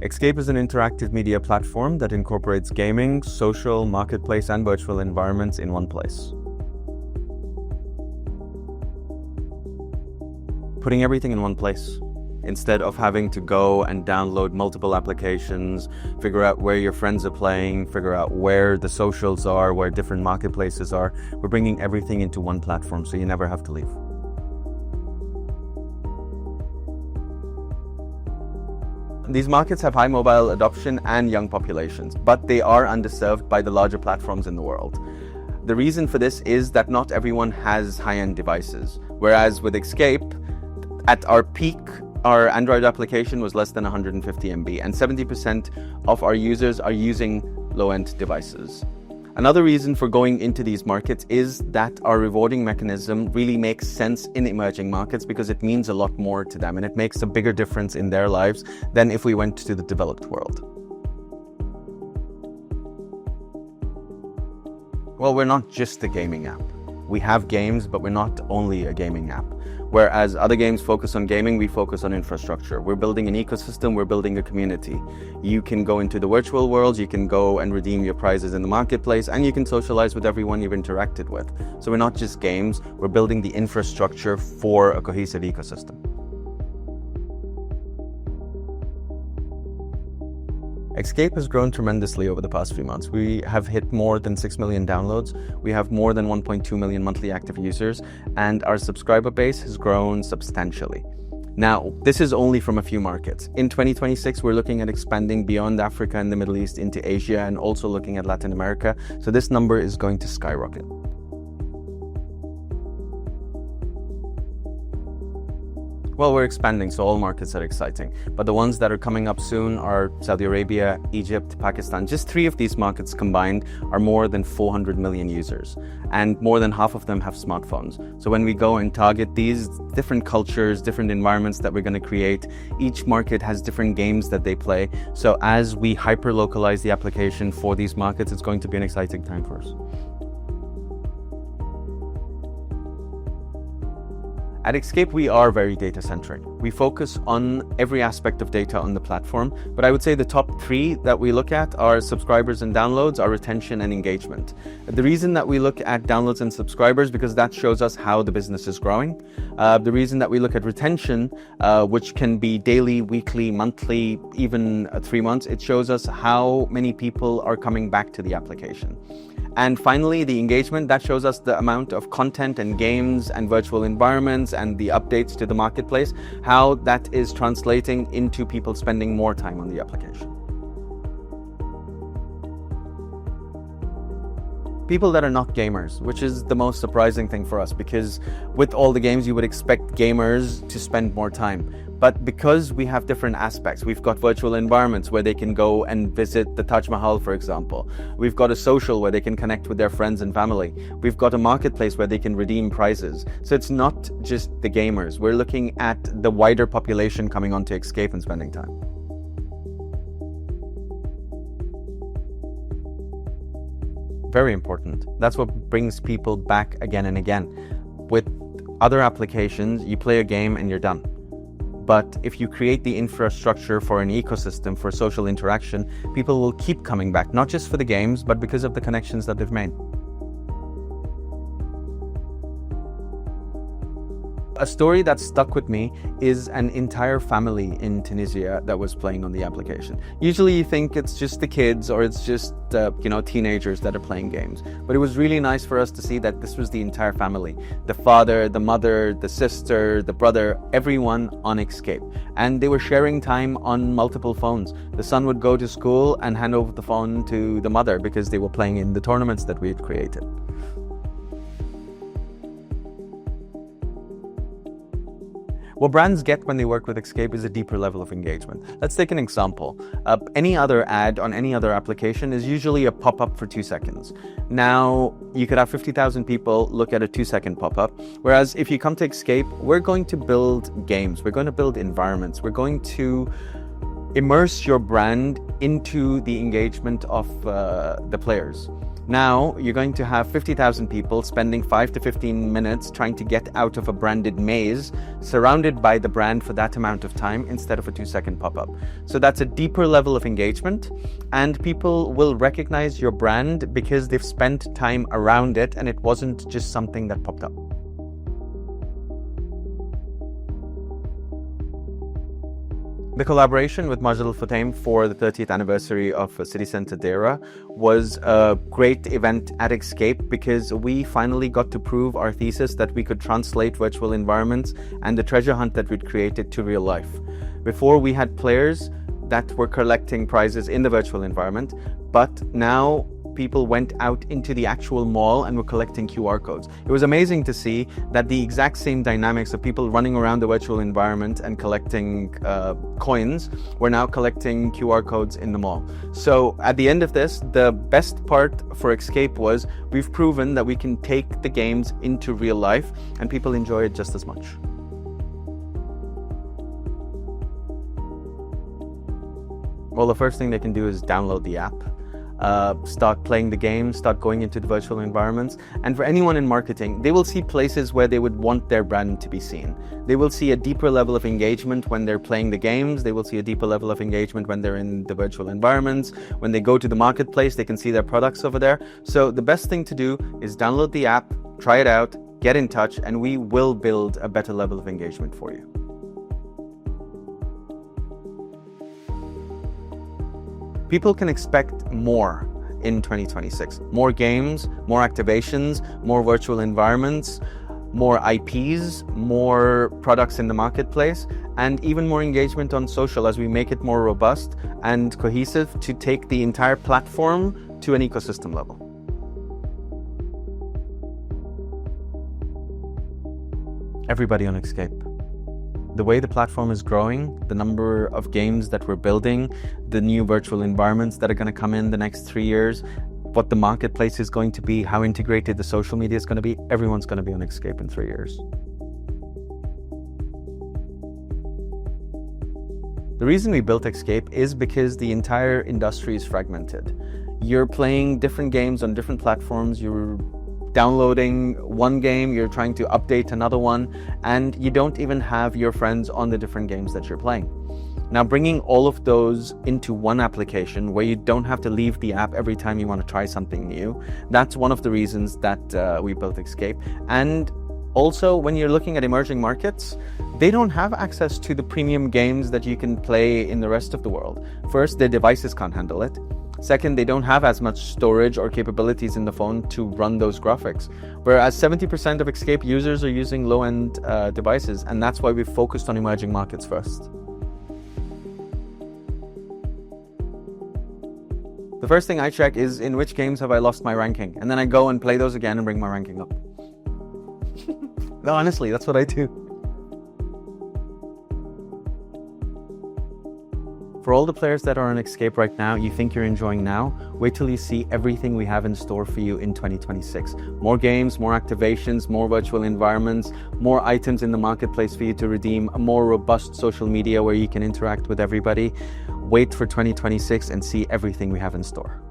Exscape is an interactive media platform that incorporates gaming, social, marketplace, and virtual environments in one place. Putting everything in one place. Instead of having to go and download multiple applications, figure out where your friends are playing, figure out where the socials are, where different marketplaces are, we're bringing everything into one platform so you never have to leave. These markets have high mobile adoption and young populations, but they are underserved by the larger platforms in the world. The reason for this is that not everyone has high-end devices, whereas with Exscape, at our peak, our Android application was less than 150 MB, and 70% of our users are using low-end devices. Another reason for going into these markets is that our rewarding mechanism really makes sense in emerging markets because it means a lot more to them and it makes a bigger difference in their lives than if we went to the developed world. Well, we're not just a gaming app. We have games, but we're not only a gaming app. Whereas other games focus on gaming, we focus on infrastructure. We're building an ecosystem, we're building a community. You can go into the virtual world, you can go and redeem your prizes in the marketplace, and you can socialize with everyone you've interacted with. So we're not just games, we're building the infrastructure for a cohesive ecosystem. Exscape has grown tremendously over the past few months. We have hit more than 6 million downloads. We have more than 1.2 million monthly active users, and our subscriber base has grown substantially. Now, this is only from a few markets. In 2026, we're looking at expanding beyond Africa and the Middle East into Asia and also looking at Latin America. So this number is going to skyrocket. Well, we're expanding, so all markets are exciting. But the ones that are coming up soon are Saudi Arabia, Egypt, Pakistan. Just 3 of these markets combined are more than 400 million users. And more than half of them have smartphones. So when we go and target these different cultures, different environments that we're going to create, each market has different games that they play. So as we hyper-localize the application for these markets, it's going to be an exciting time for us. At Exscape, we are very data-centric. We focus on every aspect of data on the platform, but I would say the top 3 that we look at are subscribers and downloads, are retention and engagement. The reason that we look at downloads and subscribers because that shows us how the business is growing. The reason that we look at retention, which can be daily, weekly, monthly, even 3 months, it shows us how many people are coming back to the application. And finally, the engagement, that shows us the amount of content and games and virtual environments and the updates to the marketplace, how that is translating into people spending more time on the application. People that are not gamers, which is the most surprising thing for us because with all the games you would expect gamers to spend more time. But because we have different aspects, we've got virtual environments where they can go and visit the Taj Mahal, for example. We've got a social where they can connect with their friends and family. We've got a marketplace where they can redeem prizes. So it's not just the gamers. We're looking at the wider population coming onto Exscape and spending time. Very important. That's what brings people back again and again. With other applications, you play a game and you're done. But if you create the infrastructure for an ecosystem for social interaction, people will keep coming back, not just for the games, but because of the connections that they've made. A story that stuck with me is an entire family in Tunisia that was playing on the application. Usually you think it's just the kids or it's just teenagers that are playing games. But it was really nice for us to see that this was the entire family. The father, the mother, the sister, the brother, everyone on Exscape. And they were sharing time on multiple phones. The son would go to school and hand over the phone to the mother because they were playing in the tournaments that we had created. What brands get when they work with Exscape is a deeper level of engagement. Let's take an example. Any other ad on any other application is usually a pop-up for 2 seconds. Now, you could have 50,000 people look at a 2-second pop-up, whereas if you come to Exscape, we're going to build games, we're going to build environments, we're going to immerse your brand into the engagement of the players. Now you're going to have 50,000 people spending 5 to 15 minutes trying to get out of a branded maze, surrounded by the brand for that amount of time instead of a 2-second pop-up. So that's a deeper level of engagement, and people will recognize your brand because they've spent time around it and it wasn't just something that popped up. The collaboration with Majd al-Futtaim for the 30th anniversary of City Centre Deira was a great event at Exscape because we finally got to prove our thesis that we could translate virtual environments and the treasure hunt that we'd created to real life. Before, we had players that were collecting prizes in the virtual environment, but now people went out into the actual mall and were collecting QR codes. It was amazing to see that the exact same dynamics of people running around the virtual environment and collecting coins were now collecting QR codes in the mall. So at the end of this, the best part for Exscape was we've proven that we can take the games into real life and people enjoy it just as much. Well, the first thing they can do is download the app. Start playing the game, start going into the virtual environments. And for anyone in marketing, they will see places where they would want their brand to be seen. They will see a deeper level of engagement when they're playing the games. They will see a deeper level of engagement when they're in the virtual environments. When they go to the marketplace, they can see their products over there. So the best thing to do is download the app, try it out, get in touch, and we will build a better level of engagement for you. People can expect more in 2026. More games, more activations, more virtual environments, more IPs, more products in the marketplace, and even more engagement on social as we make it more robust and cohesive to take the entire platform to an ecosystem level. Everybody on Exscape. The way the platform is growing, the number of games that we're building, the new virtual environments that are going to come in the next 3 years, what the marketplace is going to be, how integrated the social media is going to be, everyone's going to be on Exscape in 3 years. The reason we built Exscape is because the entire industry is fragmented. You're playing different games on different platforms, you're downloading one game, you're trying to update another one, and you don't even have your friends on the different games that you're playing. Now, bringing all of those into one application where you don't have to leave the app every time you want to try something new, that's one of the reasons that we built Exscape. And also, when you're looking at emerging markets, they don't have access to the premium games that you can play in the rest of the world. First, their devices can't handle it. Second, they don't have as much storage or capabilities in the phone to run those graphics. Whereas 70% of Exscape users are using low-end devices, and that's why we've focused on emerging markets first. The first thing I check is in which games have I lost my ranking, and then I go and play those again and bring my ranking up. No, honestly, that's what I do. For all the players that are on Exscape right now, you think you're enjoying now, wait till you see everything we have in store for you in 2026. More games, more activations, more virtual environments, more items in the marketplace for you to redeem, a more robust social media where you can interact with everybody. Wait for 2026 and see everything we have in store.